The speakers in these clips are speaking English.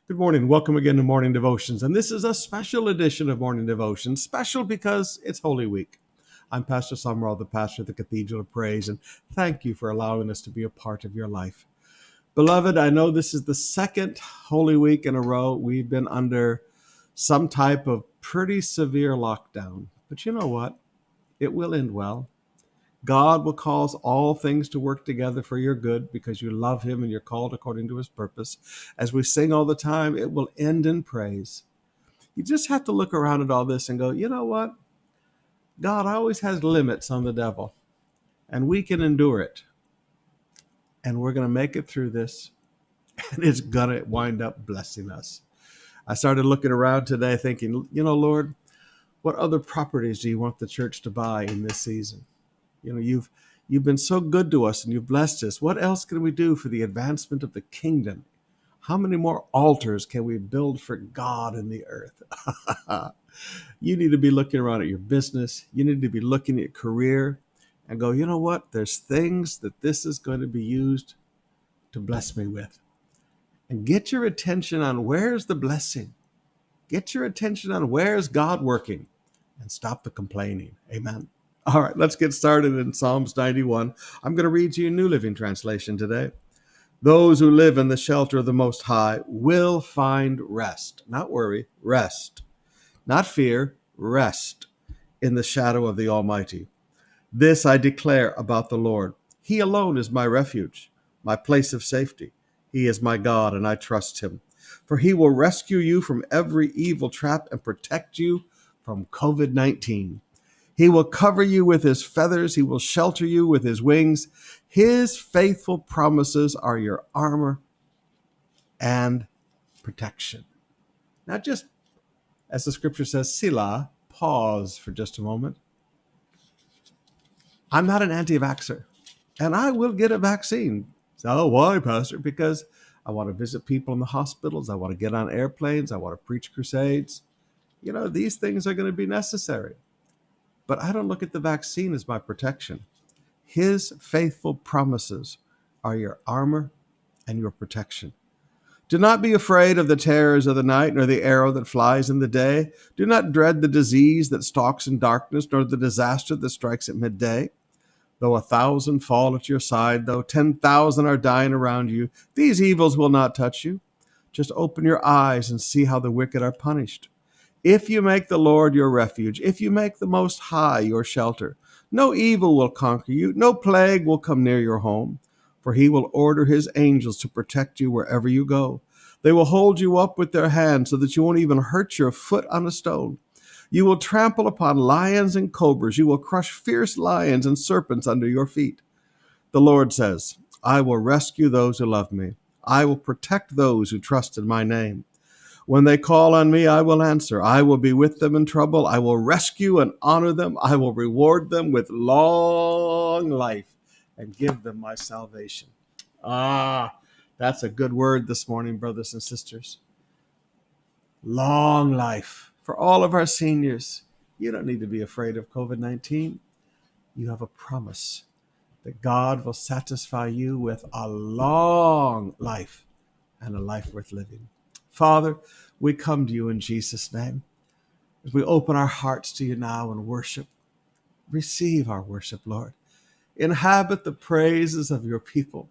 Good morning. Welcome again to Morning Devotions. And this is a special edition of Morning Devotions, special because it's Holy Week. I'm Pastor Sumrall, the pastor of the Cathedral of Praise, and thank you for allowing us to be a part of your life. Beloved, I know this is the second Holy Week in a row we've been under some type of pretty severe lockdown. But you know what? It will end well. God will cause all things to work together for your good because you love him and you're called according to his purpose. As we sing all the time, it will end in praise. You just have to look around at all this and go, you know what? God always has limits on the devil, and we can endure it. And we're going to make it through this, and it's going to wind up blessing us. I started looking around today thinking, Lord, what other properties do you want the church to buy in this season? You've been so good to us and you've blessed us. What else can we do for the advancement of the kingdom? How many more altars can we build for God in the earth? You need to be looking around at your business. You need to be looking at your career and go, you know what? There's things that this is going to be used to bless me with. And get your attention on where's the blessing. Get your attention on where's God working, and stop the complaining. Amen. All right, let's get started in Psalms 91. I'm going to read to you New Living Translation today. Those who live in the shelter of the Most High will find rest. Not worry, rest. Not fear, rest in the shadow of the Almighty. This I declare about the Lord. He alone is my refuge, my place of safety. He is my God, and I trust him. For he will rescue you from every evil trap and protect you from COVID-19. He will cover you with his feathers. He will shelter you with his wings. His faithful promises are your armor and protection. Now, just as the scripture says, Selah, pause for just a moment. I'm not an anti-vaxxer, and I will get a vaccine. So why, Pastor? Because I want to visit people in the hospitals. I want to get on airplanes. I want to preach crusades. These things are going to be necessary. But I don't look at the vaccine as my protection. His faithful promises are your armor and your protection. Do not be afraid of the terrors of the night, nor the arrow that flies in the day. Do not dread the disease that stalks in darkness, nor the disaster that strikes at midday. Though 1,000 fall at your side, though 10,000 are dying around you, these evils will not touch you. Just open your eyes and see how the wicked are punished. If you make the Lord your refuge, if you make the Most High your shelter, no evil will conquer you, no plague will come near your home, for he will order his angels to protect you wherever you go. They will hold you up with their hands so that you won't even hurt your foot on a stone. You will trample upon lions and cobras. You will crush fierce lions and serpents under your feet. The Lord says, I will rescue those who love me. I will protect those who trust in my name. When they call on me, I will answer. I will be with them in trouble. I will rescue and honor them. I will reward them with long life and give them my salvation. That's a good word this morning, brothers and sisters. Long life. For all of our seniors, you don't need to be afraid of COVID-19. You have a promise that God will satisfy you with a long life and a life worth living. Father, we come to you in Jesus' name. As we open our hearts to you now and worship, receive our worship, Lord. Inhabit the praises of your people.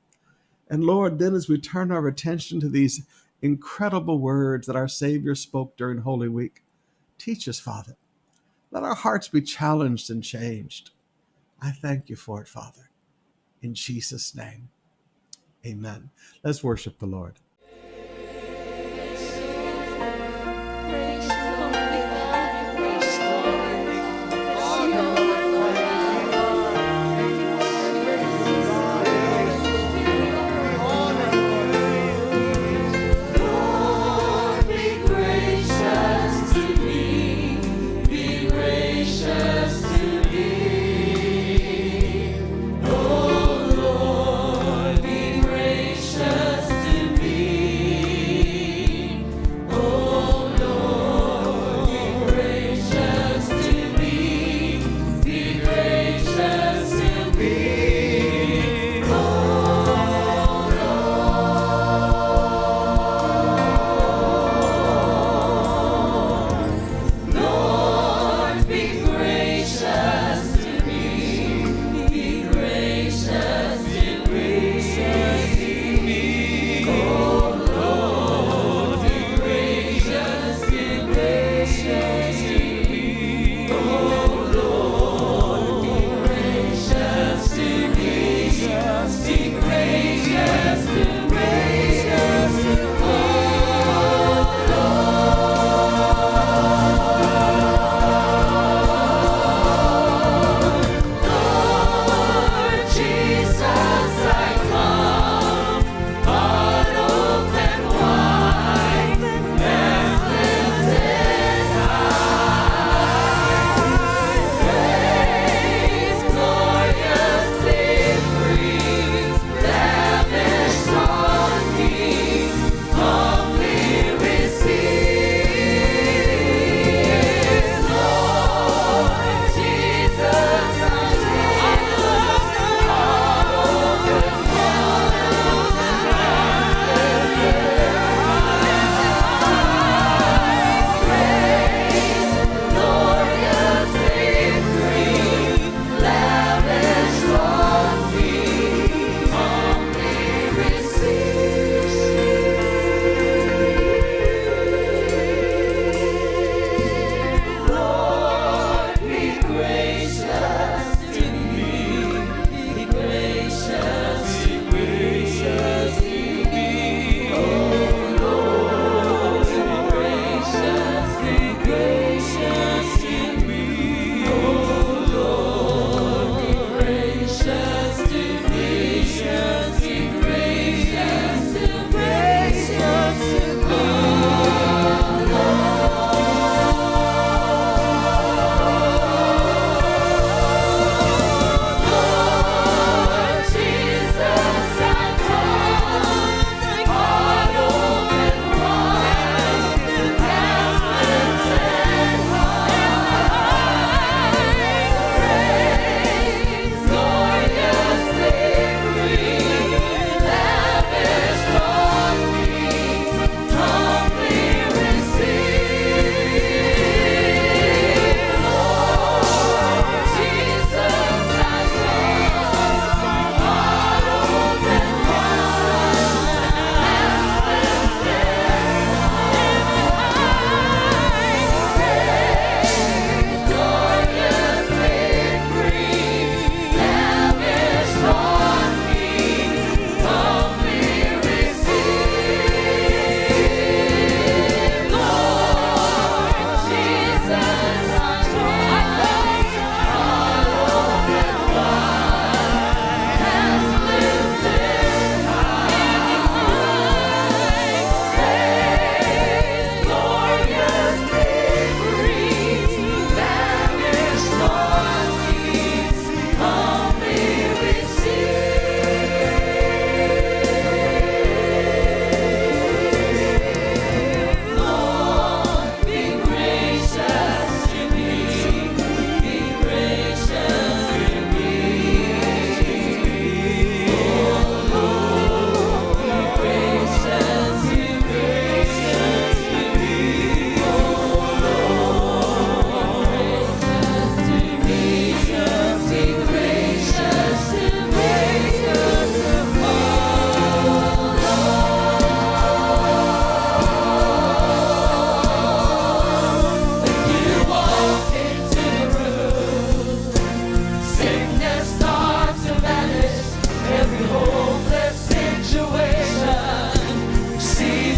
And Lord, then as we turn our attention to these incredible words that our Savior spoke during Holy Week, teach us, Father. Let our hearts be challenged and changed. I thank you for it, Father. In Jesus' name, amen. Let's worship the Lord. Be gracious to me.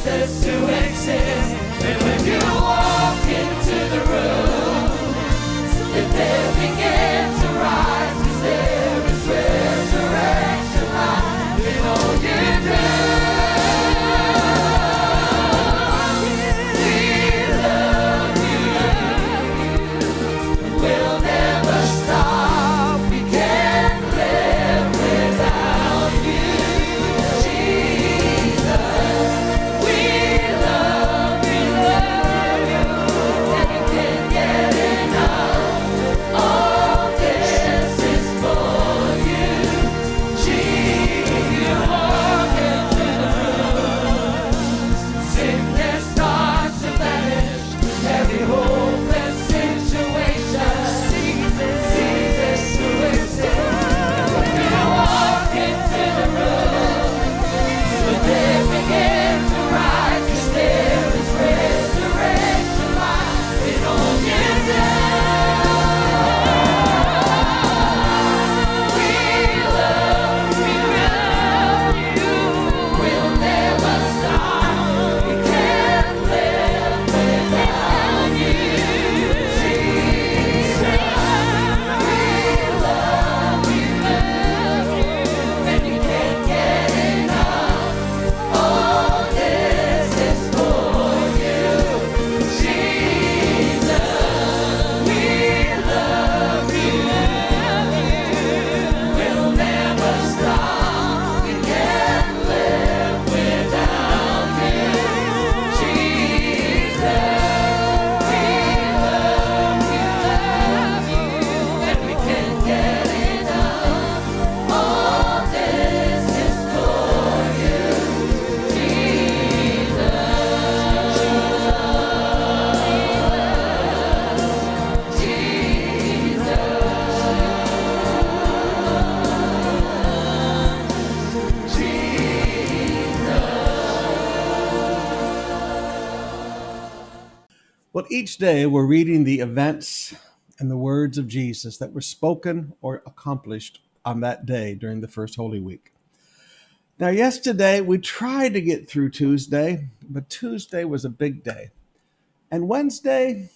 ceases to exist. And when you walk into the room, the dead begin to rise, 'cause there is resurrection life in all you do. Well, each day we're reading the events and the words of Jesus that were spoken or accomplished on that day during the first Holy Week. Now, yesterday we tried to get through Tuesday, but Tuesday was a big day. And Wednesday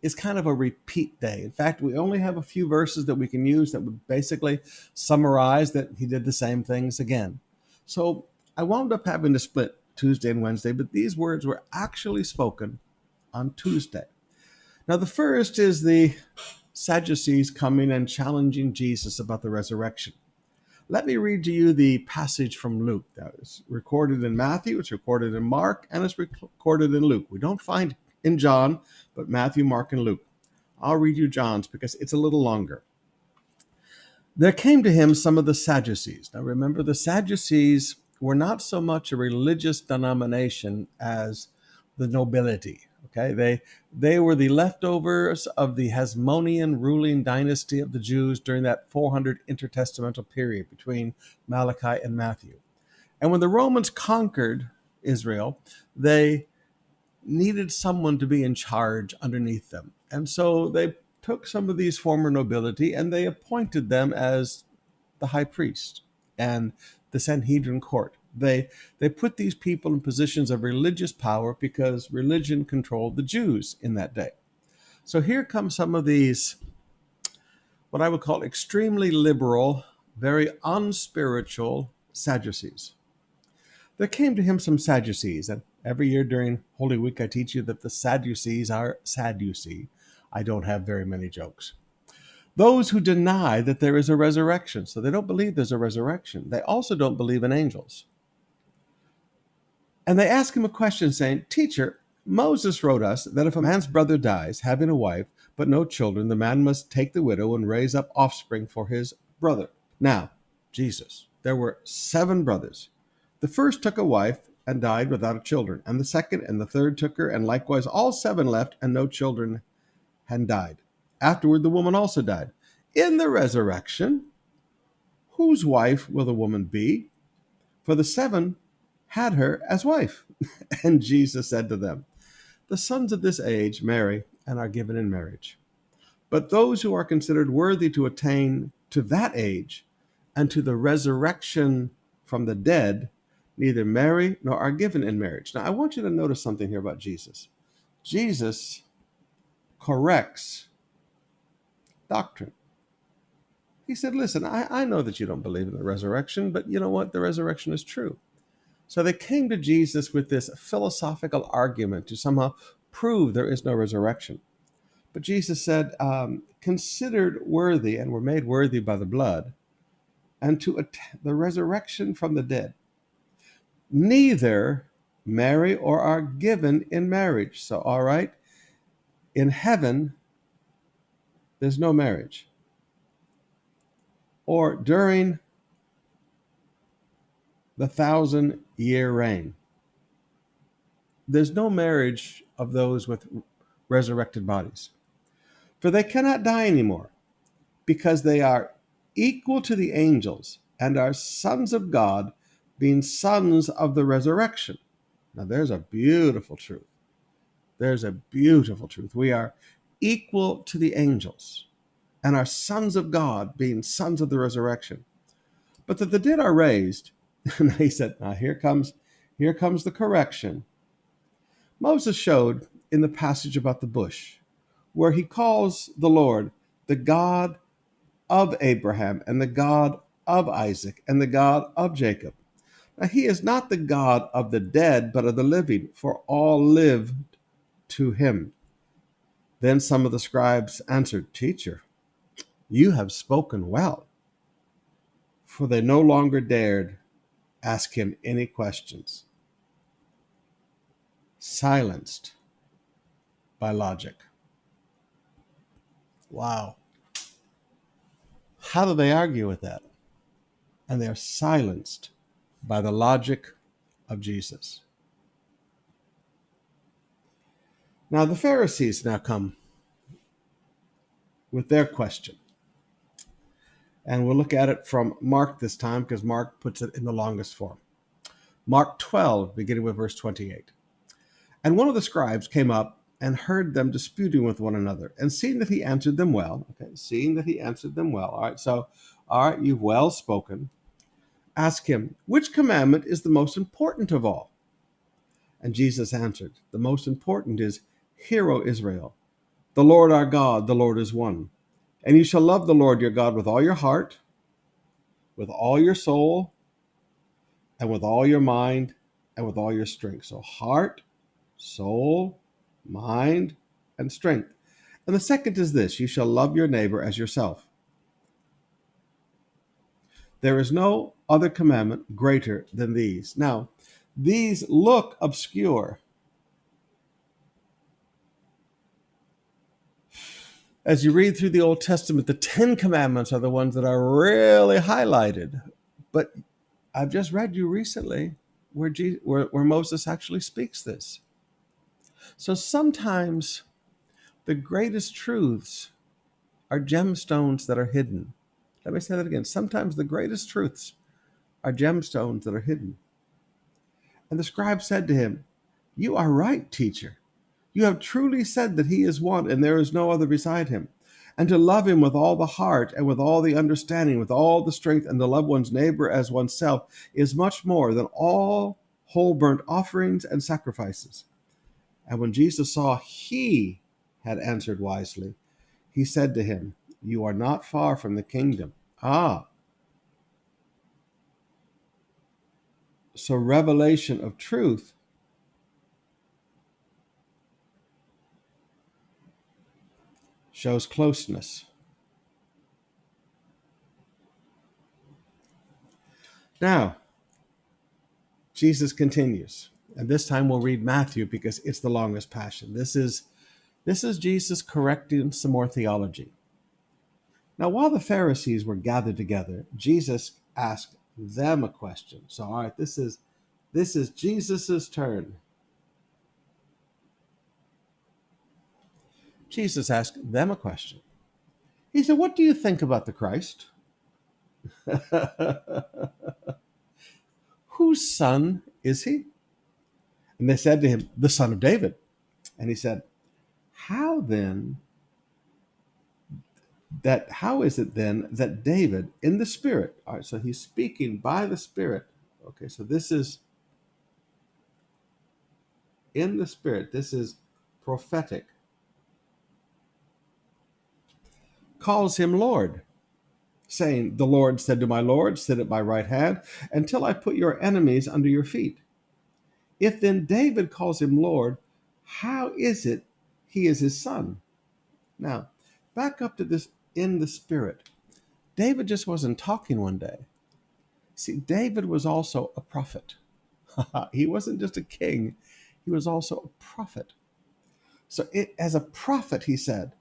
is kind of a repeat day. In fact, we only have a few verses that we can use that would basically summarize that he did the same things again. So I wound up having to split Tuesday and Wednesday, but these words were actually spoken on Tuesday. Now, the first is the Sadducees coming and challenging Jesus about the resurrection. Let me read to you the passage from Luke. That is recorded in Matthew, it's recorded in Mark, and it's recorded in Luke. We don't find in John, but Matthew, Mark, and Luke. I'll read you John's because it's a little longer. There came to him some of the Sadducees. Now remember, the Sadducees were not so much a religious denomination as the nobility. Okay, they were the leftovers of the Hasmonean ruling dynasty of the Jews during that 400 intertestamental period between Malachi and Matthew. And when the Romans conquered Israel, they needed someone to be in charge underneath them. And so they took some of these former nobility and they appointed them as the high priest and the Sanhedrin court. They put these people in positions of religious power because religion controlled the Jews in that day. So here come some of these, what I would call extremely liberal, very unspiritual Sadducees. There came to him some Sadducees, and every year during Holy Week I teach you that the Sadducees are sad, you see. I don't have very many jokes. Those who deny that there is a resurrection. So they don't believe there's a resurrection. They also don't believe in angels. And they ask him a question saying, Teacher, Moses wrote us that if a man's brother dies, having a wife, but no children, the man must take the widow and raise up offspring for his brother. Now, Jesus, there were 7 brothers. The first took a wife and died without children, and the second and the third took her, and likewise all 7 left, and no children and died. Afterward, the woman also died. In the resurrection, whose wife will the woman be? For the 7 had her as wife. And Jesus said to them, the sons of this age marry and are given in marriage. But those who are considered worthy to attain to that age and to the resurrection from the dead neither marry nor are given in marriage. Now, I want you to notice something here about Jesus. Jesus corrects doctrine. He said, listen, I know that you don't believe in the resurrection, but you know what? The resurrection is true. So they came to Jesus with this philosophical argument to somehow prove there is no resurrection. But Jesus said, considered worthy and were made worthy by the blood, and to the resurrection from the dead, neither marry or are given in marriage. So, all right, in heaven, there's no marriage. Or during the 1,000-year reign, there's no marriage of those with resurrected bodies. For they cannot die anymore, because they are equal to the angels and are sons of God, being sons of the resurrection. Now, there's a beautiful truth. There's a beautiful truth. We are equal to the angels and are sons of God, being sons of the resurrection. But that the dead are raised. And he said, now here comes the correction. Moses showed in the passage about the bush, where he calls the Lord the God of Abraham and the God of Isaac and the God of Jacob. Now, he is not the God of the dead, but of the living, for all lived to him. Then some of the scribes answered, Teacher, you have spoken well. For they no longer dared ask him any questions, silenced by logic. Wow. How do they argue with that? And they're silenced by the logic of Jesus. Now the Pharisees now come with their question. And we'll look at it from Mark this time, because Mark puts it in the longest form. Mark 12, beginning with verse 28. And one of the scribes came up and heard them disputing with one another, and seeing that he answered them well. All right, you've well spoken. Ask him, which commandment is the most important of all? And Jesus answered, the most important is, Hear, O Israel, the Lord our God, the Lord is one. And you shall love the Lord your God with all your heart, with all your soul, and with all your mind, and with all your strength. So heart, soul, mind, and strength. And the second is this, you shall love your neighbor as yourself. There is no other commandment greater than these. Now, these look obscure. As you read through the Old Testament, the 10 commandments are the ones that are really highlighted. But I've just read you recently where Moses actually speaks this. So sometimes the greatest truths are gemstones that are hidden. Let me say that again. Sometimes the greatest truths are gemstones that are hidden. And the scribe said to him, You are right, teacher. You have truly said that he is one, and there is no other beside him. And to love him with all the heart, and with all the understanding, with all the strength, and to love one's neighbor as oneself is much more than all whole burnt offerings and sacrifices. And when Jesus saw he had answered wisely, he said to him, You are not far from the kingdom. So revelation of truth shows closeness. Now, Jesus continues, and this time we'll read Matthew because it's the longest passion. This is Jesus correcting some more theology. Now, while the Pharisees were gathered together, Jesus asked them a question. So, all right, this is Jesus's turn. Jesus asked them a question. He said, What do you think about the Christ? Whose son is he? And they said to him, The son of David. And he said, How is it then that David in the Spirit, all right, so he's speaking by the Spirit. Okay, so this is in the Spirit, this is prophetic, calls him Lord, saying, "The Lord said to my Lord, sit at my right hand until I put your enemies under your feet." If then David calls him Lord, how is it he is his son? Now, back up to this in the Spirit. David just wasn't talking one day. See, David was also a prophet. He wasn't just a king, he was also a prophet. So, as a prophet, he said,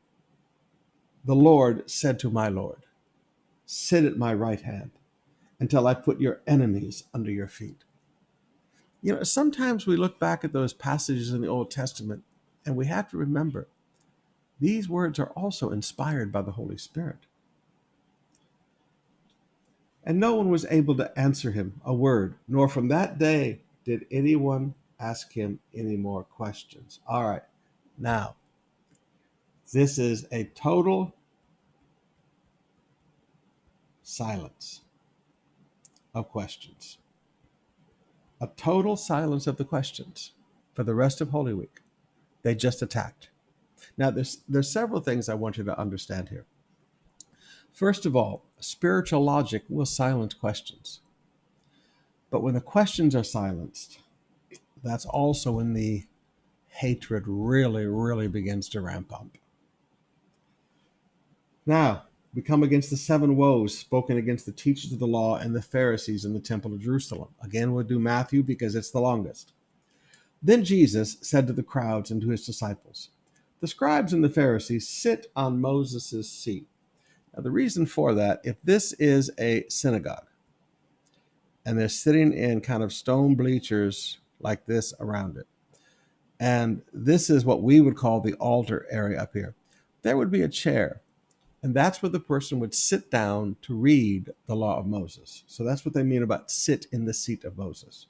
"The Lord said to my Lord, sit at my right hand until I put your enemies under your feet." You know, sometimes we look back at those passages in the Old Testament and we have to remember these words are also inspired by the Holy Spirit. And no one was able to answer him a word, nor from that day did anyone ask him any more questions. All right, now, this is a total silence of questions. A total silence of the questions for the rest of Holy Week. They just attacked. Now, there's several things I want you to understand here. First of all, spiritual logic will silence questions. But when the questions are silenced, that's also when the hatred really, really begins to ramp up. Now, we come against the seven woes spoken against the teachers of the law and the Pharisees in the temple of Jerusalem. Again, we'll do Matthew because it's the longest. Then Jesus said to the crowds and to his disciples, "The scribes and the Pharisees sit on Moses' seat." Now, the reason for that, if this is a synagogue and they're sitting in kind of stone bleachers like this around it, and this is what we would call the altar area up here, there would be a chair. And that's where the person would sit down to read the law of Moses. So that's what they mean about sit in the seat of Moses.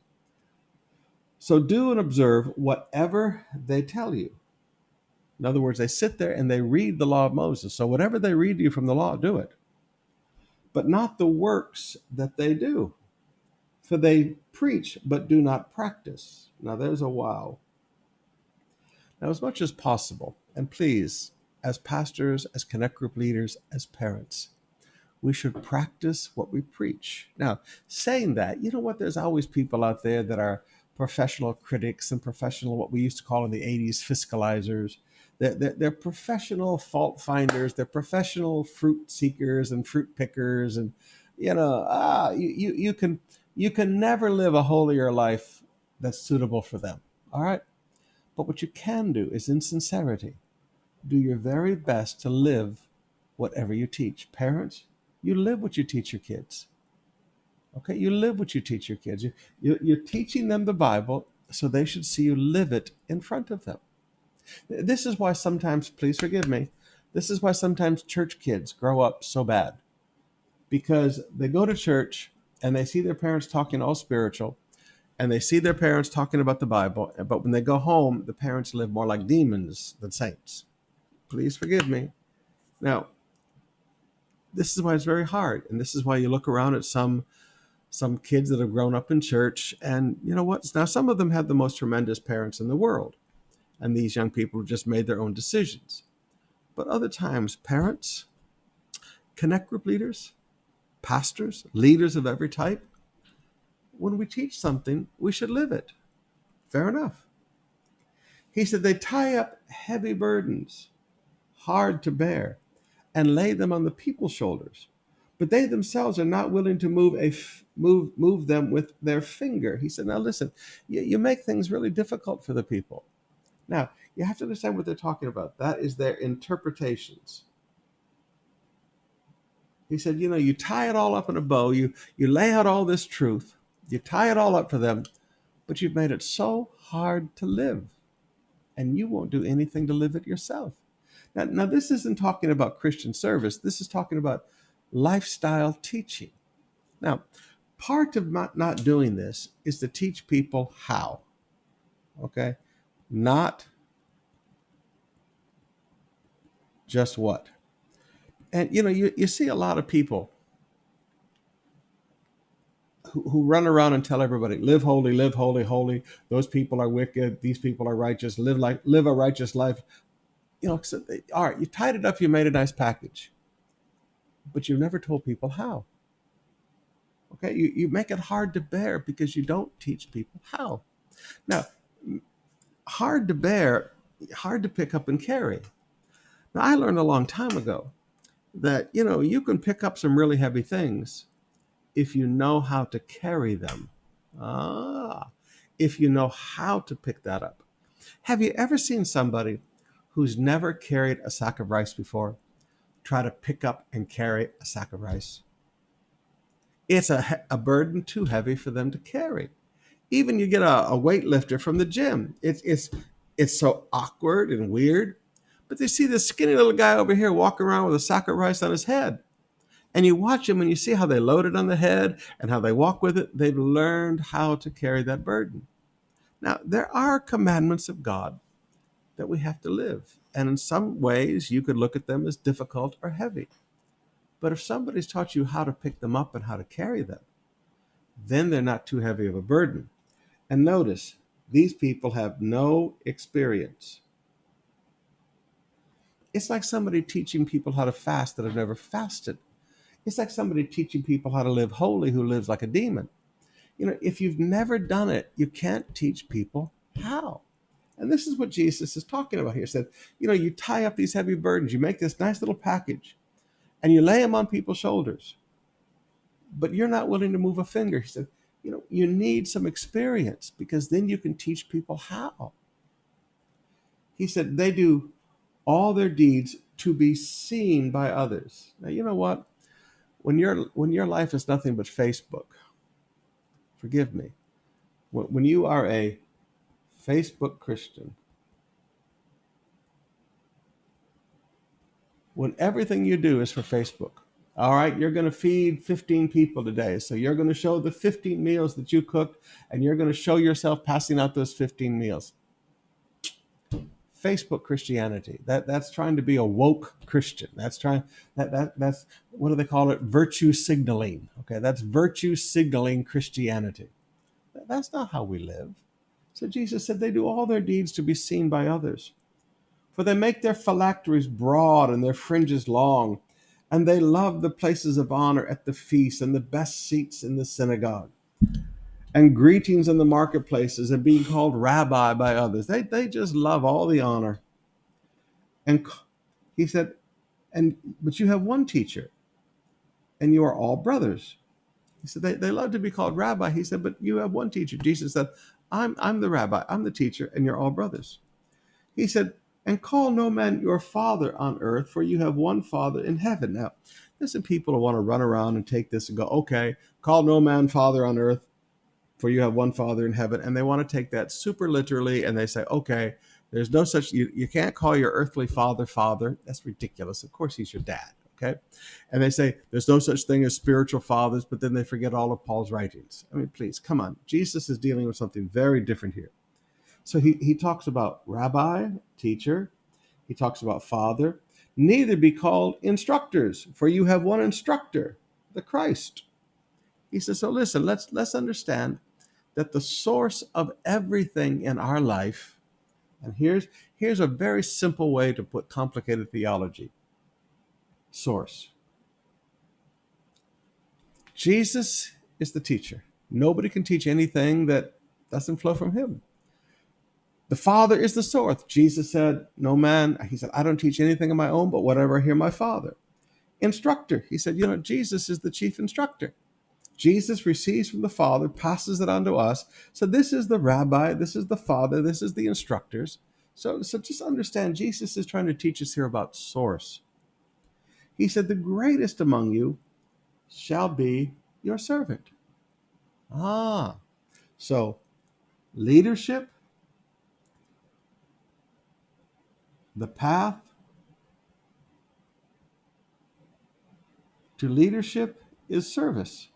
So do and observe whatever they tell you. In other words, they sit there and they read the law of Moses. So whatever they read to you from the law, do it. But not the works that they do. For they preach, but do not practice. Now there's a wow. Now, as much as possible, and please, as pastors, as Connect Group leaders, as parents, we should practice what we preach. Now, saying that, you know what? There's always people out there that are professional critics and professional, what we used to call in the 80s, fiscalizers. They're professional fault finders. They're professional fruit seekers and fruit pickers. And, you can never live a holier life that's suitable for them. All right? But what you can do is in sincerity, do your very best to live whatever you teach. Parents, you live what you teach your kids. Okay, you live what you teach your kids. You're teaching them the Bible, so they should see you live it in front of them. This is why sometimes, please forgive me, this is why sometimes church kids grow up so bad. Because they go to church and they see their parents talking all spiritual, and they see their parents talking about the Bible, but when they go home, the parents live more like demons than saints. Please forgive me. Now, this is why it's very hard, and this is why you look around at some kids that have grown up in church, and you know what? Now, some of them have the most tremendous parents in the world, and these young people just made their own decisions. But other times, parents, Connect Group leaders, pastors, leaders of every type, when we teach something, we should live it. Fair enough. He said they tie up heavy burdens, hard to bear, and lay them on the people's shoulders. But they themselves are not willing to move them with their finger. He said, now listen, you make things really difficult for the people. Now, you have to understand what they're talking about. That is their interpretations. He said, you tie it all up in a bow, you lay out all this truth, you tie it all up for them, but you've made it so hard to live, and you won't do anything to live it yourself. Now, this isn't talking about Christian service. This is talking about lifestyle teaching. Now, part of not doing this is to teach people how, okay? Not just what. And, you see a lot of people who run around and tell everybody, live holy, holy. Those people are wicked. These people are righteous. Live a righteous life. So all right, you tied it up. You made a nice package, but you never told people how. Okay, you make it hard to bear because you don't teach people how. Now, hard to bear, hard to pick up and carry. Now, I learned a long time ago that you can pick up some really heavy things if you know how to carry them. If you know how to pick that up. Have you ever seen somebody who's never carried a sack of rice before try to pick up and carry a sack of rice? It's a burden too heavy for them to carry. Even you get a weightlifter from the gym. It's so awkward and weird. But they see this skinny little guy over here walking around with a sack of rice on his head. And you watch them and you see how they load it on the head and how they walk with it. They've learned how to carry that burden. Now, there are commandments of God that we have to live. And in some ways, you could look at them as difficult or heavy. But if somebody's taught you how to pick them up and how to carry them, then they're not too heavy of a burden. And notice, these people have no experience. It's like somebody teaching people how to fast that have never fasted. It's like somebody teaching people how to live holy who lives like a demon. If you've never done it, you can't teach people how. And this is what Jesus is talking about here. He said, you tie up these heavy burdens, you make this nice little package, and you lay them on people's shoulders. But you're not willing to move a finger. He said, you need some experience because then you can teach people how. He said, they do all their deeds to be seen by others. Now, you know what? When your life is nothing but Facebook, forgive me, when you are a Facebook Christian, when everything you do is for Facebook, all right, you're going to feed 15 people today. So you're going to show the 15 meals that you cooked, and you're going to show yourself passing out those 15 meals. Facebook Christianity. That's trying to be a woke Christian. That's what do they call it? Virtue signaling. Okay, that's virtue signaling Christianity. That's not how we live. So Jesus said they do all their deeds to be seen by others. For they make their phylacteries broad and their fringes long, and they love the places of honor at the feast and the best seats in the synagogue, and greetings in the marketplaces and being called rabbi by others. They just love all the honor. And he said, but you have one teacher, and you are all brothers. He said, they love to be called rabbi. He said, but you have one teacher. Jesus said, I'm the rabbi, I'm the teacher, and you're all brothers. He said, and call no man your father on earth, for you have one Father in heaven. Now, there's some people who want to run around and take this and go, okay, call no man father on earth, for you have one Father in heaven. And they want to take that super literally, and they say, okay, there's no such, you can't call your earthly father, father. That's ridiculous. Of course, he's your dad. Okay. And they say there's no such thing as spiritual fathers, but then they forget all of Paul's writings. I mean, please, come on. Jesus is dealing with something very different here. So he talks about rabbi, teacher. He talks about father. Neither be called instructors, for you have one instructor, the Christ. He says, so listen, let's understand that the source of everything in our life, and here's a very simple way to put complicated theology. Source. Jesus is the teacher. Nobody can teach anything that doesn't flow from him. The Father is the source. Jesus said, no man, he said, I don't teach anything of my own, but whatever I hear my Father. Instructor. He said, Jesus is the chief instructor. Jesus receives from the Father, passes it on to us. So this is the rabbi, this is the Father, this is the instructors. So just understand, Jesus is trying to teach us here about source. He said, the greatest among you shall be your servant. So leadership, the path to leadership is service.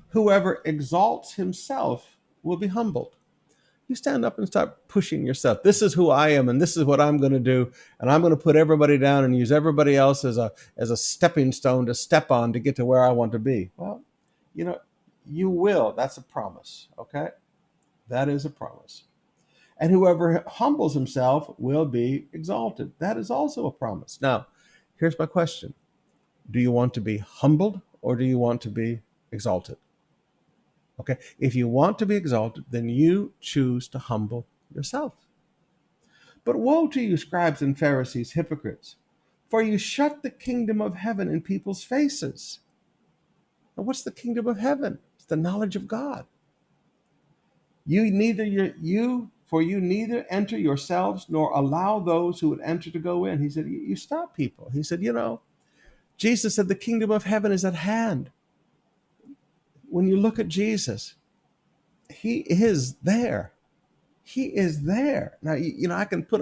Whoever exalts himself will be humbled, You stand up and start pushing yourself. This is who I am, and this is what I'm going to do, and I'm going to put everybody down and use everybody else as a stepping stone to step on to get to where I want to be. Well, you know, you will. That's a promise, okay? That is a promise. And whoever humbles himself will be exalted. That is also a promise. Now, here's my question. Do you want to be humbled or do you want to be exalted? Okay, if you want to be exalted, then you choose to humble yourself. But woe to you, scribes and Pharisees, hypocrites, for you shut the kingdom of heaven in people's faces. Now, what's the kingdom of heaven? It's the knowledge of God. You neither enter yourselves nor allow those who would enter to go in. He said, you stop people. He said, Jesus said the kingdom of heaven is at hand. When you look at Jesus, he is there. He is there. Now, I can put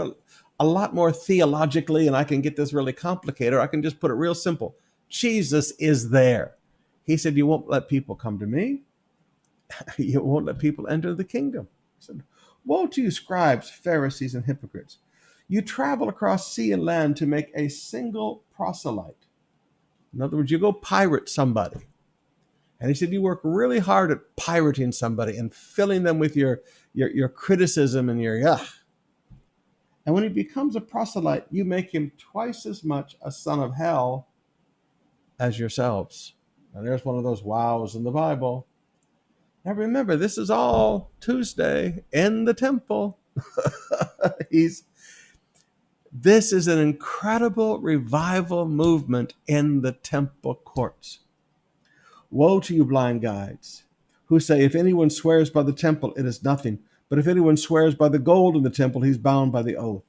a lot more theologically, and I can get this really complicated. Or I can just put it real simple. Jesus is there. He said, you won't let people come to me. You won't let people enter the kingdom. He said, woe to you, scribes, Pharisees, and hypocrites. You travel across sea and land to make a single proselyte. In other words, you go pirate somebody. And he said, you work really hard at pirating somebody and filling them with your criticism and your yuck. And when he becomes a proselyte, you make him twice as much a son of hell as yourselves. And there's one of those wows in the Bible. Now remember, this is all Tuesday in the temple. This is an incredible revival movement in the temple courts. Woe to you, blind guides, who say, if anyone swears by the temple, it is nothing. But if anyone swears by the gold in the temple, he's bound by the oath.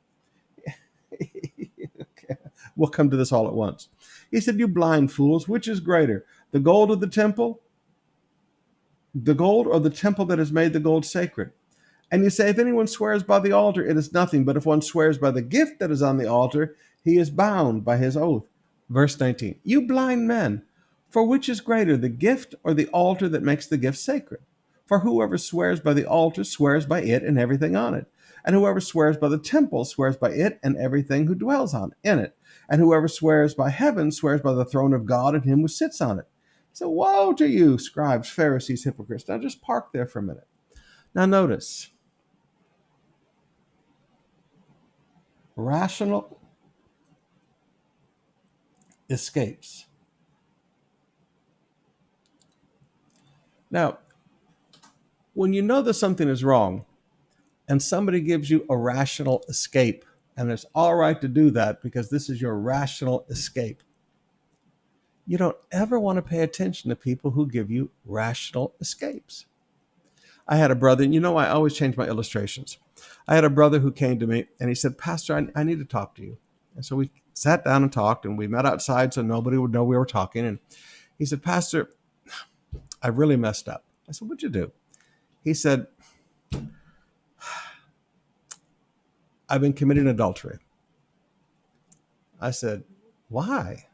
Okay. We'll come to this all at once. He said, you blind fools, which is greater, the gold of the temple or the temple that has made the gold sacred? And you say, if anyone swears by the altar, it is nothing. But if one swears by the gift that is on the altar, he is bound by his oath. Verse 19, you blind men, for which is greater, the gift or the altar that makes the gift sacred? For whoever swears by the altar swears by it and everything on it. And whoever swears by the temple swears by it and everything who dwells in it. And whoever swears by heaven swears by the throne of God and him who sits on it. So woe to you, scribes, Pharisees, hypocrites. Now just park there for a minute. Now notice, rational escapes. Now, when you know that something is wrong and somebody gives you a rational escape, and it's all right to do that because this is your rational escape, you don't ever want to pay attention to people who give you rational escapes. I had a brother, and I always change my illustrations. I had a brother who came to me and he said, Pastor, I need to talk to you. And so we sat down and talked, and we met outside so nobody would know we were talking. And he said, Pastor, I really messed up. I said, what'd you do? He said, I've been committing adultery. I said, why?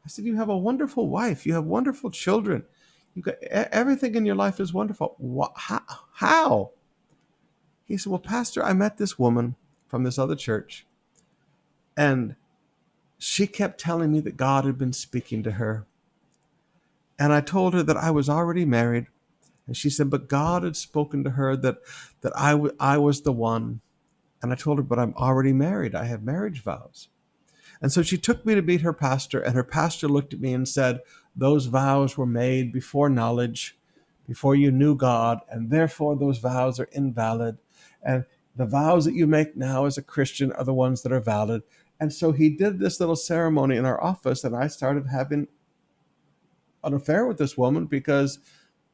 I said, you have a wonderful wife. You have wonderful children. You got everything in your life is wonderful. How? He said, well, Pastor, I met this woman from this other church, and she kept telling me that God had been speaking to her. And I told her that I was already married. And she said, but God had spoken to her that I was the one. And I told her, but I'm already married. I have marriage vows. And so she took me to meet her pastor, and her pastor looked at me and said, those vows were made before knowledge, before you knew God, and therefore those vows are invalid. And the vows that you make now as a Christian are the ones that are valid. And so he did this little ceremony in our office, and I started having an affair with this woman because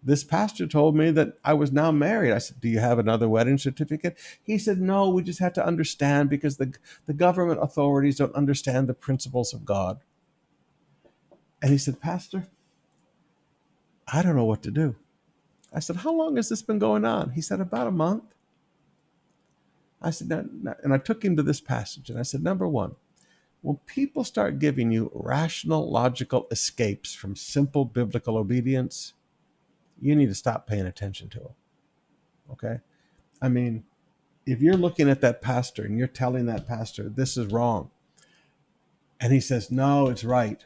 this pastor told me that I was now married. I said, do you have another wedding certificate? He said, no, we just have to understand because the government authorities don't understand the principles of God. And he said, Pastor, I don't know what to do. I said, how long has this been going on? He said, about a month. I said, and I took him to this passage, and I said, number one, when people start giving you rational, logical escapes from simple biblical obedience, you need to stop paying attention to them. Okay? I mean, if you're looking at that pastor and you're telling that pastor this is wrong, and he says, no, it's right.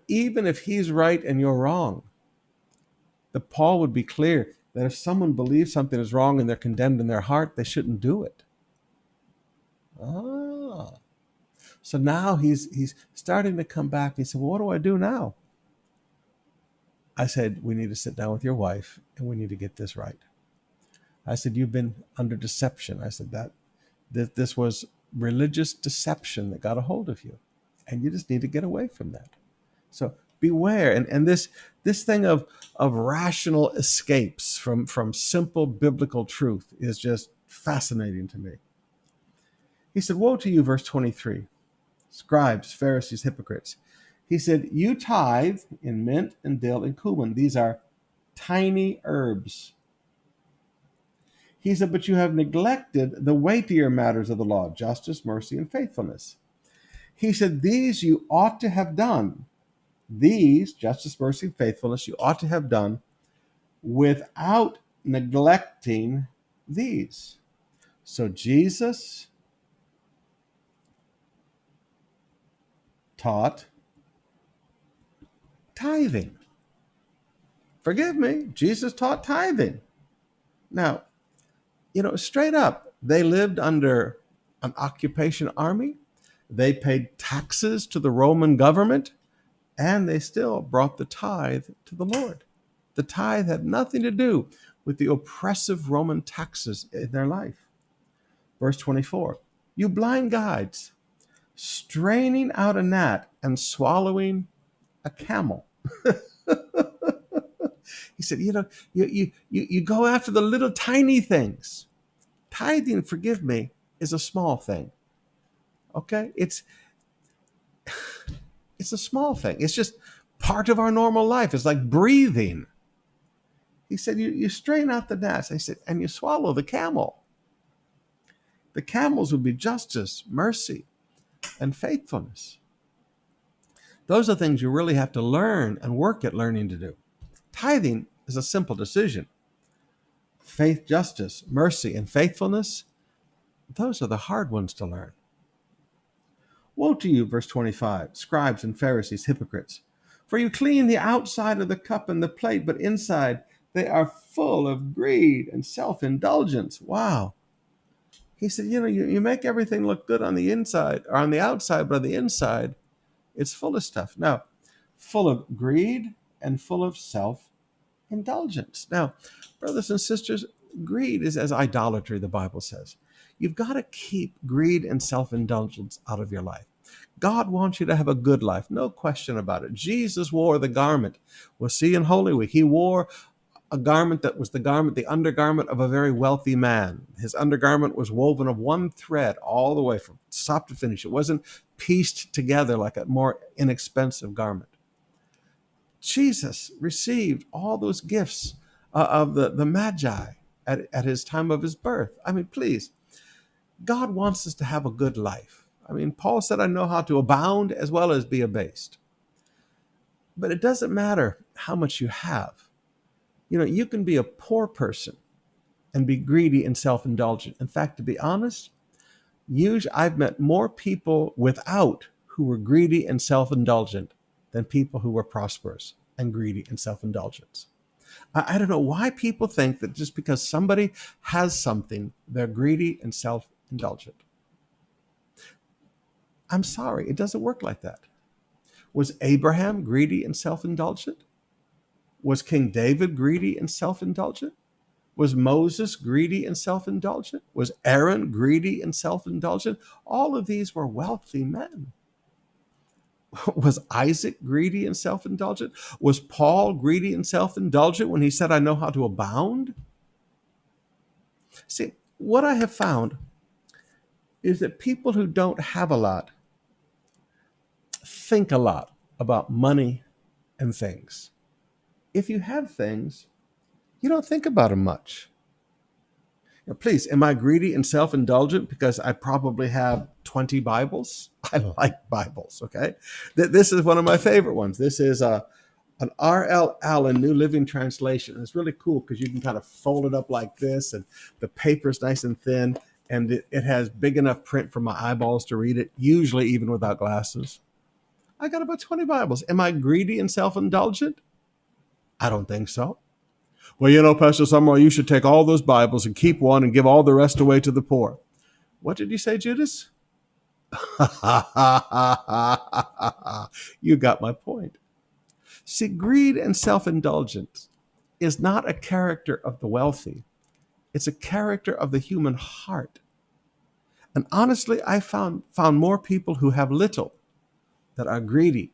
Even if he's right and you're wrong, Paul would be clear that if someone believes something is wrong and they're condemned in their heart, they shouldn't do it. So now he's starting to come back. He said, well, what do I do now? I said, we need to sit down with your wife and we need to get this right. I said, you've been under deception. I said that this was religious deception that got a hold of you, and you just need to get away from that. So beware. And this thing of rational escapes from simple biblical truth is just fascinating to me. He said, woe to you, verse 23, scribes, Pharisees, hypocrites. He said, you tithe in mint and dill and cumin. These are tiny herbs. He said, but you have neglected the weightier matters of the law, justice, mercy, and faithfulness. He said, these you ought to have done. These, justice, mercy, and faithfulness, you ought to have done without neglecting these. So Jesus taught tithing. Forgive me, Jesus taught tithing. Now, straight up, they lived under an occupation army. They paid taxes to the Roman government, and they still brought the tithe to the Lord. The tithe had nothing to do with the oppressive Roman taxes in their life. Verse 24, you blind guides, straining out a gnat and swallowing a camel. He said, you go after the little tiny things. Tithing, forgive me, is a small thing. Okay? It's a small thing. It's just part of our normal life. It's like breathing. He said, you strain out the gnats. I said, and you swallow the camel. The camels would be justice, mercy, and faithfulness. Those are things you really have to learn and work at learning to do. Tithing is a simple decision. Faith, justice, mercy, and faithfulness, those are the hard ones to learn. Woe to you, verse 25, scribes and Pharisees, hypocrites, for you clean the outside of the cup and the plate, but inside they are full of greed and self-indulgence. Wow. He said, you make everything look good on the inside or on the outside, but on the inside, it's full of stuff. Now, full of greed and full of self-indulgence. Now, brothers and sisters, greed is as idolatry, the Bible says. You've got to keep greed and self-indulgence out of your life. God wants you to have a good life, no question about it. Jesus wore the garment. We'll see in Holy Week, he wore a garment that was the undergarment of a very wealthy man. His undergarment was woven of one thread all the way from top to finish. It wasn't pieced together like a more inexpensive garment. Jesus received all those gifts of the Magi at his time of his birth. I mean, please, God wants us to have a good life. I mean, Paul said, I know how to abound as well as be abased. But it doesn't matter how much you have. You can be a poor person and be greedy and self-indulgent. In fact, to be honest, I've met more people without who were greedy and self-indulgent than people who were prosperous and greedy and self-indulgent. I don't know why people think that just because somebody has something, they're greedy and self-indulgent. I'm sorry, it doesn't work like that. Was Abraham greedy and self-indulgent? Was King David greedy and self-indulgent? Was Moses greedy and self-indulgent? Was Aaron greedy and self-indulgent? All of these were wealthy men. Was Isaac greedy and self-indulgent? Was Paul greedy and self-indulgent when he said, I know how to abound? See, what I have found is that people who don't have a lot think a lot about money and things. If you have things, you don't think about them much. Please, am I greedy and self-indulgent because I probably have 20 Bibles? I like Bibles, okay? This is one of my favorite ones. This is An R.L. Allen New Living Translation. It's really cool because you can kind of fold it up like this, and the paper's nice and thin, and it has big enough print for my eyeballs to read it, usually even without glasses. I got about 20 Bibles. Am I greedy and self-indulgent? I don't think so. Well, Pastor Sumrall, you should take all those Bibles and keep one and give all the rest away to the poor. What did you say, Judas? You got my point. See, greed and self-indulgence is not a character of the wealthy. It's a character of the human heart. And honestly, I found more people who have little that are greedy.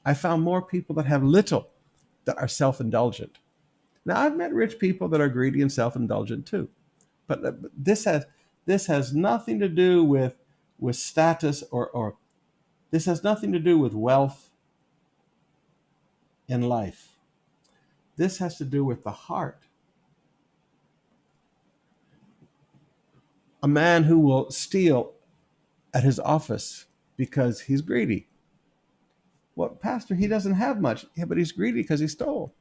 I found more people that have little that are self-indulgent. Now, I've met rich people that are greedy and self-indulgent too. But this has nothing to do with status or this has nothing to do with wealth in life. This has to do with the heart. A man who will steal at his office because he's greedy. Well, Pastor, he doesn't have much. Yeah, but he's greedy because he stole.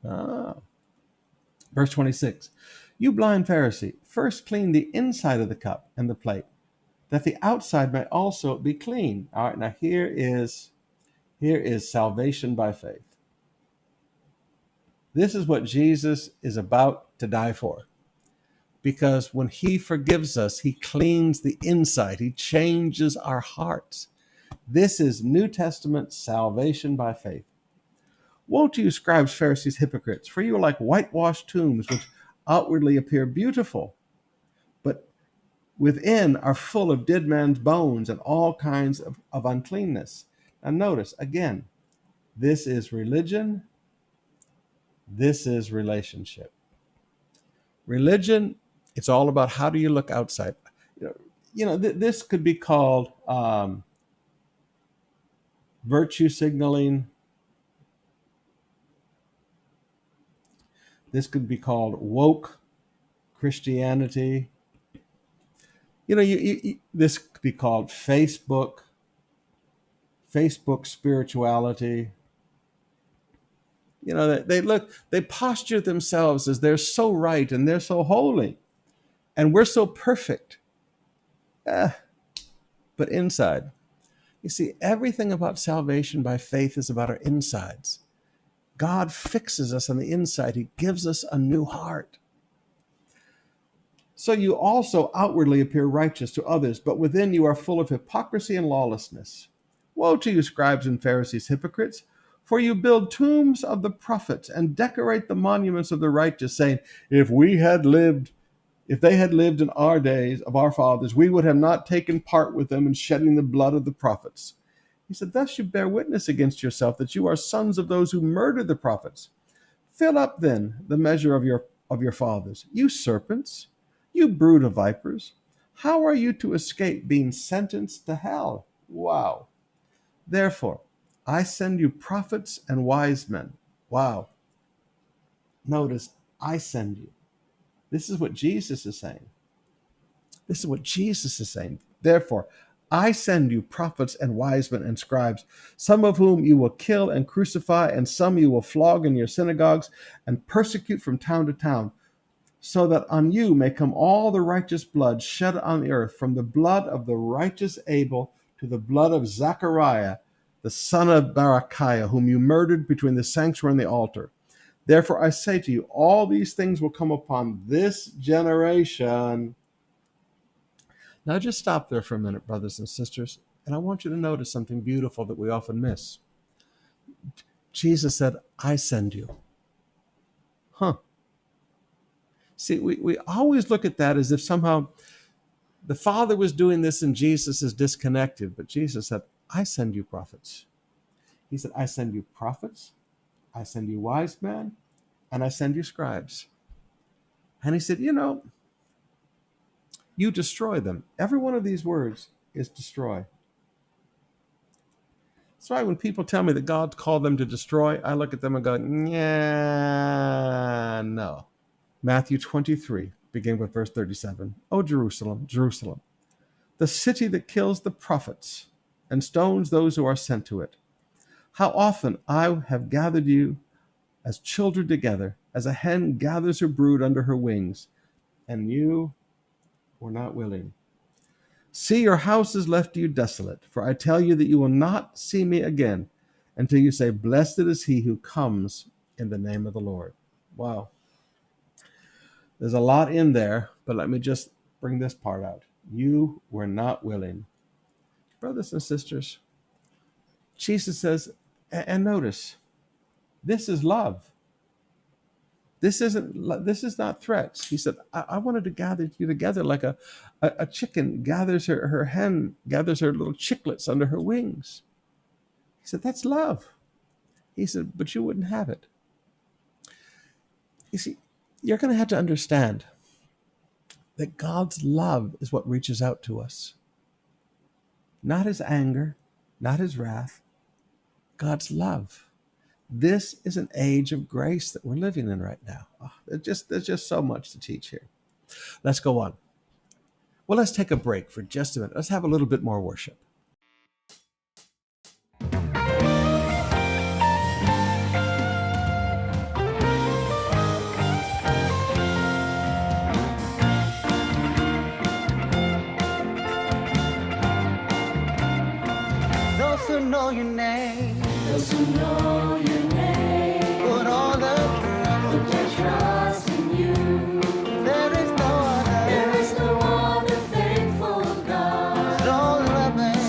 Verse 26. You blind Pharisee, first clean the inside of the cup and the plate, that the outside may also be clean. All right, now here is salvation by faith. This is what Jesus is about to die for. Because when he forgives us, he cleans the inside. He changes our hearts. This is New Testament salvation by faith. Woe to you, scribes, Pharisees, hypocrites, for you are like whitewashed tombs, which outwardly appear beautiful, but within are full of dead man's bones and all kinds of uncleanness. Now notice, again, this is religion. This is relationship. Religion, it's all about how do you look outside. This could be called virtue signaling. This could be called woke Christianity. This could be called Facebook spirituality. They posture themselves as they're so right and they're so holy and we're so perfect. But inside, you see, everything about salvation by faith is about our insides. God fixes us on the inside. He gives us a new heart. So you also outwardly appear righteous to others, but within you are full of hypocrisy and lawlessness. Woe to you, scribes and Pharisees, hypocrites, for you build tombs of the prophets and decorate the monuments of the righteous, saying, if they had lived in our days of our fathers, we would have not taken part with them in shedding the blood of the prophets. He said, thus you bear witness against yourself that you are sons of those who murdered the prophets. Fill up then the measure of your fathers. You serpents, you brood of vipers, how are you to escape being sentenced to hell? Wow. Therefore, I send you prophets and wise men. Wow. Notice, I send you. This is what Jesus is saying. This is what Jesus is saying. Therefore, I send you prophets and wise men and scribes, some of whom you will kill and crucify, and some you will flog in your synagogues and persecute from town to town, so that on you may come all the righteous blood shed on the earth, from the blood of the righteous Abel to the blood of Zechariah, the son of Barachiah, whom you murdered between the sanctuary and the altar. Therefore I say to you, all these things will come upon this generation. Now just stop there for a minute, brothers and sisters, and I want you to notice something beautiful that we often miss. Jesus said, I send you. See, we always look at that as if somehow the Father was doing this and Jesus is disconnected, but Jesus said, I send you prophets. He said, I send you prophets, I send you wise men, and I send you scribes. And he said, you destroy them. Every one of these words is destroy. That's why when people tell me that God called them to destroy, I look at them and go, yeah, no. Matthew 23, beginning with verse 37. O Jerusalem, Jerusalem, the city that kills the prophets and stones those who are sent to it. How often I have gathered you as children together, as a hen gathers her brood under her wings, and you were not willing. See, your house is left to you desolate, for I tell you that you will not see me again until you say, blessed is he who comes in the name of the Lord. Wow. There's a lot in there, but let me just bring this part out. You were not willing. Brothers and sisters, Jesus says, and notice, this is love. This is not threats. He said, I wanted to gather you together like a chicken gathers her hen, gathers her little chicklets under her wings. He said, that's love. He said, but you wouldn't have it. You see, you're going to have to understand that God's love is what reaches out to us. Not his anger, not his wrath, God's love. This is an age of grace that we're living in right now. Oh, there's just so much to teach here. Let's go on. Well, let's take a break for just a minute. Let's have a little bit more worship. Those who know your name, those who know your name, put all their trust in you. There is no other faithful God, so loving,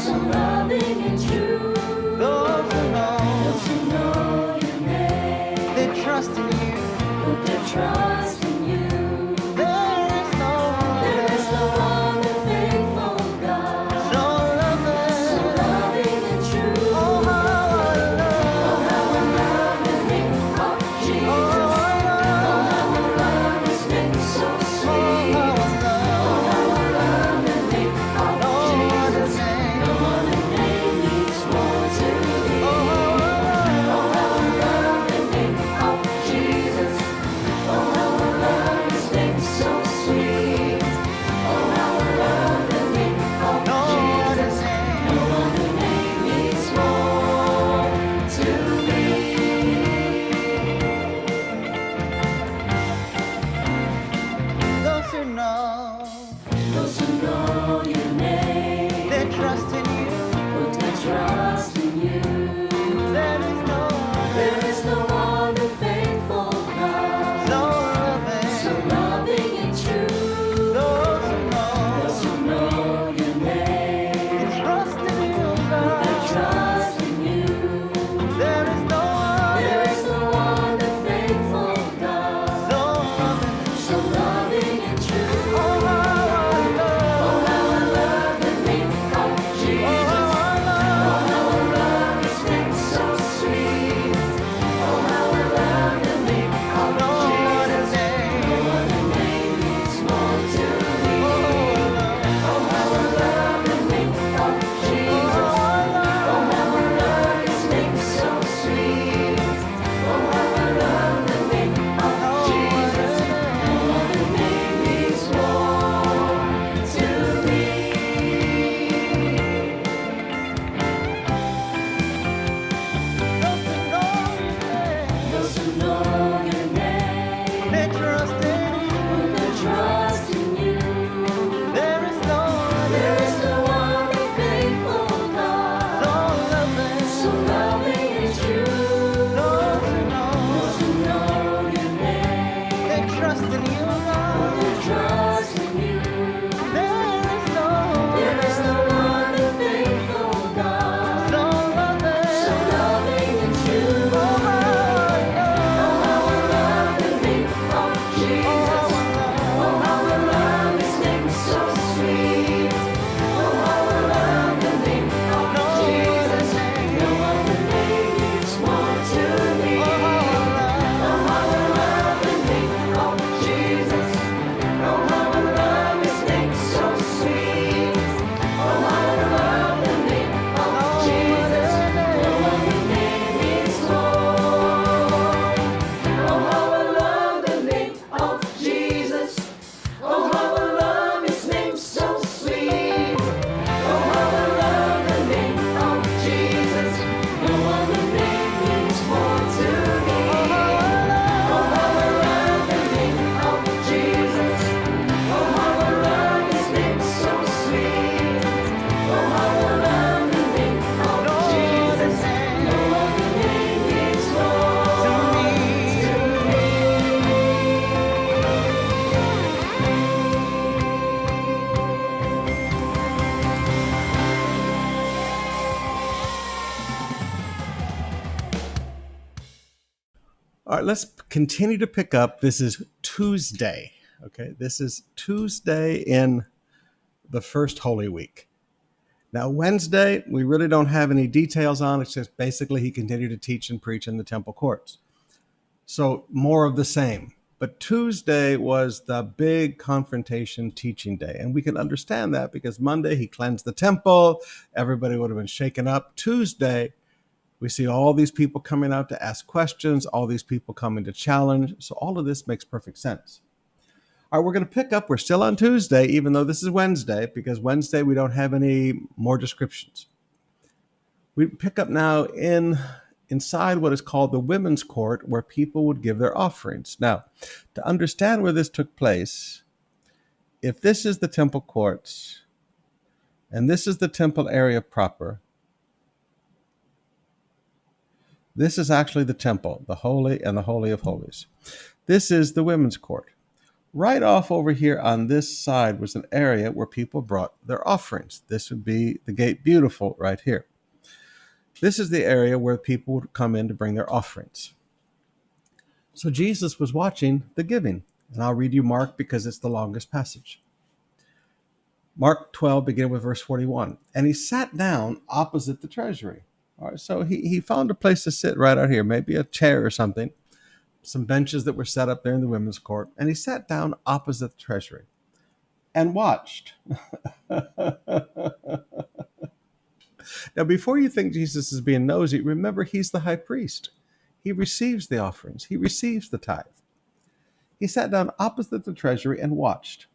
All right, let's continue to pick up. This is Tuesday. Okay, this is Tuesday in the first Holy Week. Now, Wednesday, we really don't have any details on. It's just basically he continued to teach and preach in the temple courts. So more of the same. But Tuesday was the big confrontation teaching day. And we can understand that because Monday he cleansed the temple. Everybody would have been shaken up. Tuesday, we see all these people coming out to ask questions, all these people coming to challenge. So all of this makes perfect sense. All right, we're going to pick up. We're still on Tuesday, even though this is Wednesday, because Wednesday we don't have any more descriptions. We pick up now inside what is called the women's court, where people would give their offerings. Now, to understand where this took place, if this is the temple courts, and this is the temple area proper, this is actually the temple, the Holy and the Holy of Holies. This is the women's court. Right off over here on this side was an area where people brought their offerings. This would be the Gate Beautiful right here. This is the area where people would come in to bring their offerings. So Jesus was watching the giving. And I'll read you Mark because it's the longest passage. Mark 12, beginning with verse 41. And he sat down opposite the treasury. All right, so he found a place to sit right out here, maybe a chair or something, some benches that were set up there in the women's court. And he sat down opposite the treasury and watched. Now, before you think Jesus is being nosy, remember he's the high priest. He receives the offerings. He receives the tithe. He sat down opposite the treasury and watched.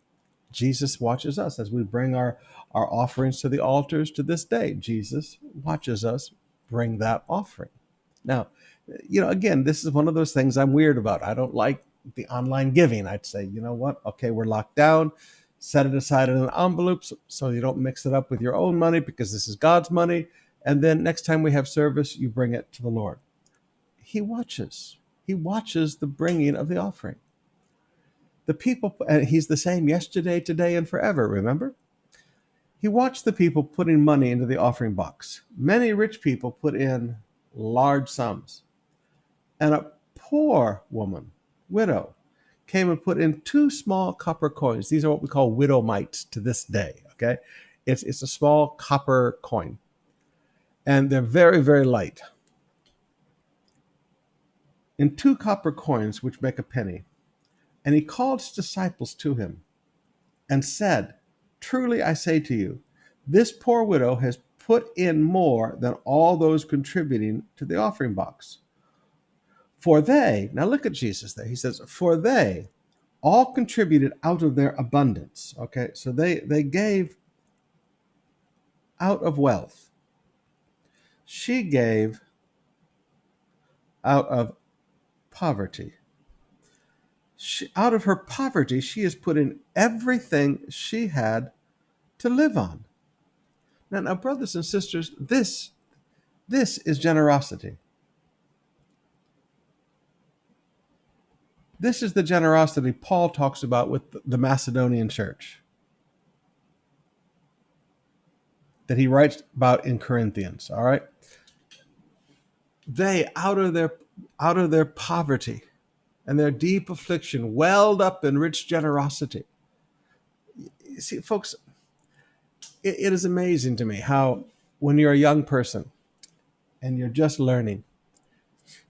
Jesus watches us as we bring our offerings to the altars to this day. Jesus watches us bring that offering. Now, again, this is one of those things I'm weird about. I don't like the online giving. I'd say, you know what? Okay, we're locked down. Set it aside in an envelope so you don't mix it up with your own money because this is God's money. And then next time we have service, you bring it to the Lord. He watches. He watches the bringing of the offering. The people, and he's the same yesterday, today, and forever, remember? He watched the people putting money into the offering box. Many rich people put in large sums. And a poor woman, widow, came and put in 2 small copper coins. These are what we call widow mites to this day, okay? It's a small copper coin. And they're very, very light. In 2 copper coins, which make a penny. And he called his disciples to him and said, "Truly I say to you, this poor widow has put in more than all those contributing to the offering box. For they," now look at Jesus there, he says, "for they all contributed out of their abundance." Okay, so they gave out of wealth. She gave out of poverty. Out of her poverty, she has put in everything she had to live on. Now, brothers and sisters, this is generosity. This is the generosity Paul talks about with the Macedonian church that he writes about in Corinthians, all right? They, out of their poverty and their deep affliction, welled up in rich generosity. You see, folks, it is amazing to me how when you're a young person and you're just learning,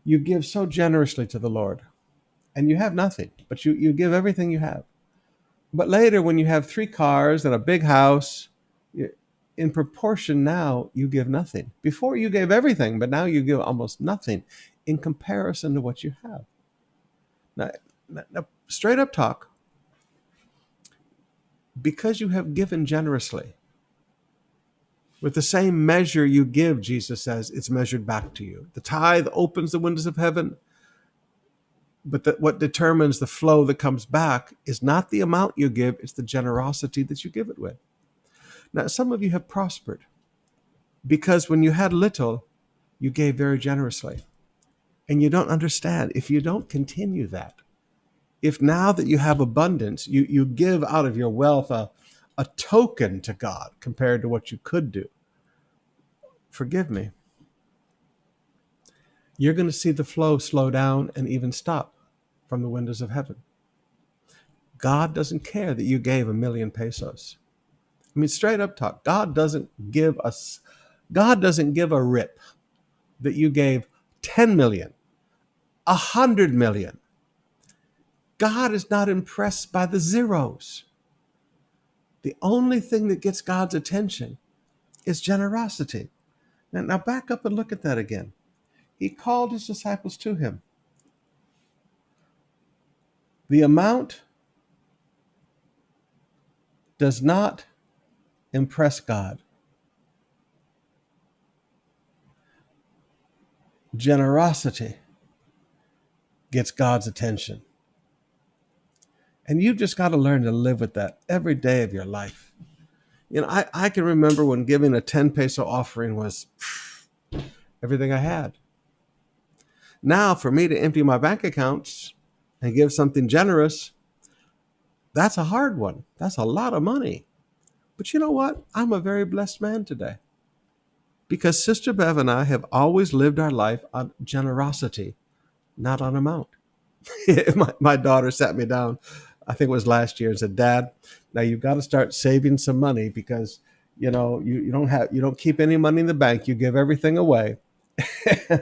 you give so generously to the Lord. And you have nothing, but you give everything you have. But later, when you have 3 cars and a big house, in proportion now, you give nothing. Before you gave everything, but now you give almost nothing in comparison to what you have. Now straight up talk, because you have given generously, with the same measure you give, Jesus says, it's measured back to you. The tithe opens the windows of heaven. But what determines the flow that comes back is not the amount you give, it's the generosity that you give it with. Now, some of you have prospered because when you had little, you gave very generously. And you don't understand. If you don't continue that, if now that you have abundance, you give out of your wealth a token to God compared to what you could do, forgive me. you're going to see the flow slow down and even stop from the windows of heaven. God doesn't care that you gave 1,000,000 pesos. I mean, straight up talk. God doesn't give a rip that you gave 10 million, 100 million. God is not impressed by the zeros. The only thing that gets God's attention is generosity. Now back up and look at that again. He called his disciples to him. The amount does not impress God. Generosity gets God's attention. And you've just got to learn to live with that every day of your life. You know, I can remember when giving a 10 peso offering was everything I had. Now, for me to empty my bank accounts and give something generous, that's a hard one. That's a lot of money. But you know what? I'm a very blessed man today. Because Sister Bev and I have always lived our life on generosity, not on amount. my daughter sat me down, I think it was last year, and said, "Dad, now you've got to start saving some money because you don't keep any money in the bank. You give everything away."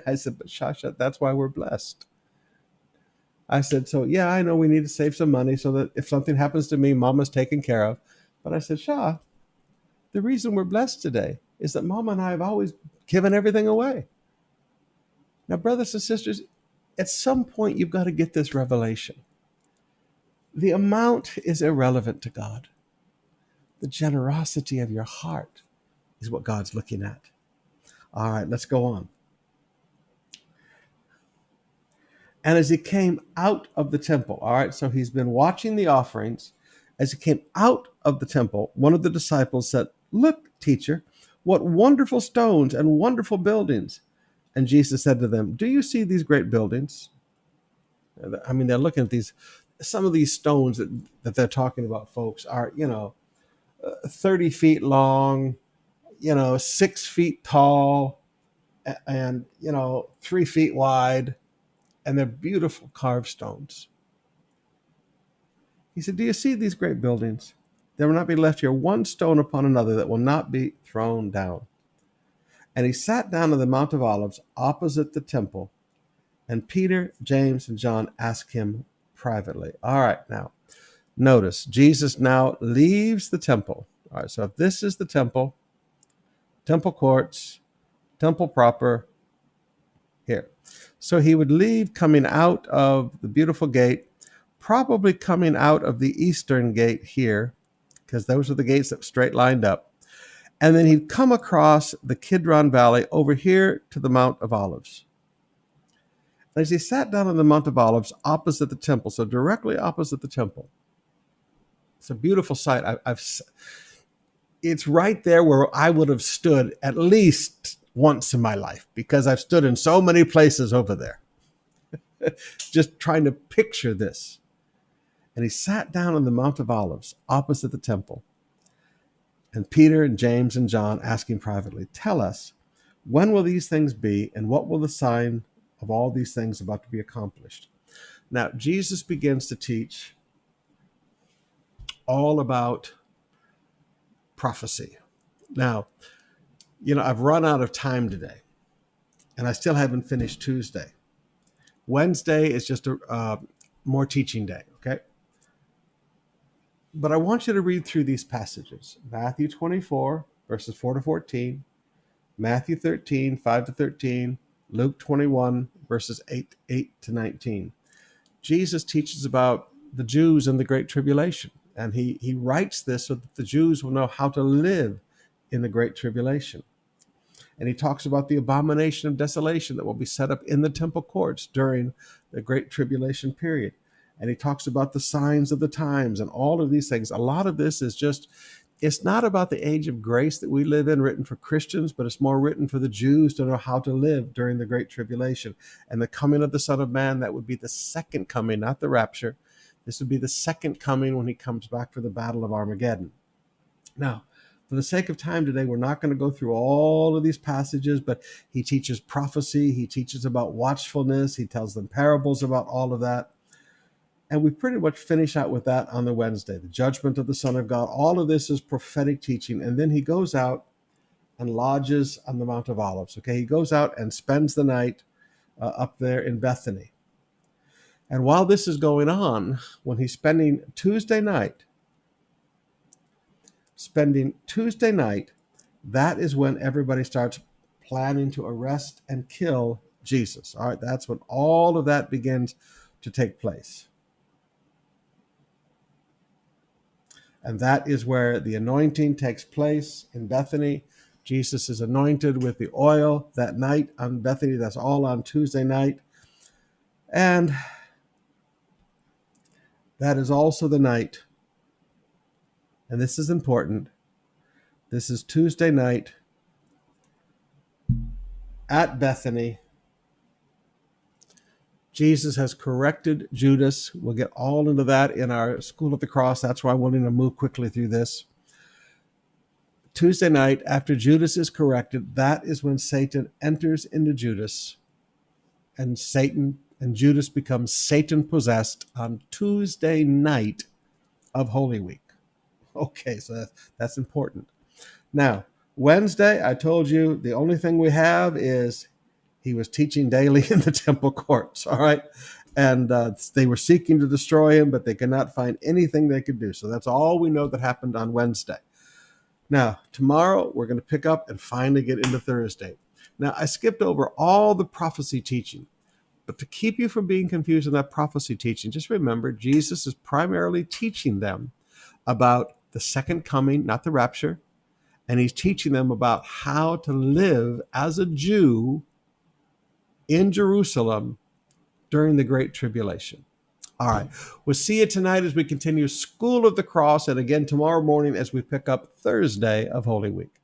I said, "But Shasha, that's why we're blessed." I said, "So yeah, I know we need to save some money so that if something happens to me, Mama's taken care of." But I said, "Shah, the reason we're blessed today is that Mama and I have always given everything away." Now, brothers and sisters, at some point you've got to get this revelation. The amount is irrelevant to God. The generosity of your heart is what God's looking at. All right, let's go on. And as he came out of the temple, all right, so he's been watching the offerings. As he came out of the temple, one of the disciples said, "Look, teacher, what wonderful stones and wonderful buildings." And Jesus said to them, "Do you see these great buildings?" I mean, they're looking at these, some of these stones that they're talking about, folks, are, 30 feet long, 6 feet tall, and, 3 feet wide, and they're beautiful carved stones. He said, "Do you see these great buildings? There will not be left here one stone upon another that will not be thrown down." And he sat down on the Mount of Olives opposite the temple, and Peter, James, and John asked him privately. All right, now, notice, Jesus now leaves the temple. All right, so if this is the temple, temple courts, temple proper, here. So he would leave coming out of the beautiful gate, probably coming out of the eastern gate here, because those are the gates that straight lined up. And then he'd come across the Kidron Valley over here to the Mount of Olives. And as he sat down on the Mount of Olives opposite the temple, so directly opposite the temple, it's a beautiful sight. It's right there where I would have stood at least once in my life, because I've stood in so many places over there, just trying to picture this. And he sat down on the Mount of Olives opposite the temple. And Peter and James and John asking privately, "Tell us, when will these things be, and what will the sign of all these things about to be accomplished?" Now, Jesus begins to teach all about prophecy. Now, I've run out of time today, and I still haven't finished Tuesday. Wednesday is just a more teaching day, okay? But I want you to read through these passages. Matthew 24, verses 4 to 14, Matthew 13, 5 to 13, Luke 21, verses 8 to 19. Jesus teaches about the Jews and the Great Tribulation, and he writes this so that the Jews will know how to live in the Great Tribulation. And he talks about the abomination of desolation that will be set up in the temple courts during the Great Tribulation period. And he talks about the signs of the times and all of these things. A lot of this is just, it's not about the age of grace that we live in, written for Christians, but it's more written for the Jews to know how to live during the Great Tribulation. And the coming of the Son of Man, that would be the second coming, not the rapture. This would be the second coming when he comes back for the Battle of Armageddon. Now, For the sake of time today, we're not going to go through all of these passages, but he teaches prophecy. He teaches about watchfulness. He tells them parables about all of that. And we pretty much finish out with that on the Wednesday, the judgment of the Son of God. All of this is prophetic teaching. And then he goes out and lodges on the Mount of Olives. Okay, he goes out and spends the night up there in Bethany. And while this is going on, when he's spending Tuesday night, that is when everybody starts planning to arrest and kill Jesus. All right, that's when all of that begins to take place. And that is where the anointing takes place in Bethany. Jesus is anointed with the oil that night on Bethany. That's all on Tuesday night. And that is also the night, and this is important, this is Tuesday night at Bethany. Jesus has corrected Judas. We'll get all into that in our School of the Cross. That's why I'm wanting to move quickly through this. Tuesday night, after Judas is corrected, that is when Satan enters into Judas, and Judas becomes Satan possessed on Tuesday night of Holy Week. Okay, so that's important. Now, Wednesday, I told you the only thing we have is he was teaching daily in the temple courts, all right? And they were seeking to destroy him, but they could not find anything they could do. So that's all we know that happened on Wednesday. Now, tomorrow, we're going to pick up and finally get into Thursday. Now, I skipped over all the prophecy teaching, but to keep you from being confused in that prophecy teaching, just remember Jesus is primarily teaching them about the second coming, not the rapture, and he's teaching them about how to live as a Jew in Jerusalem during the Great Tribulation. All right, we'll see you tonight as we continue School of the Cross, and again tomorrow morning as we pick up Thursday of Holy Week.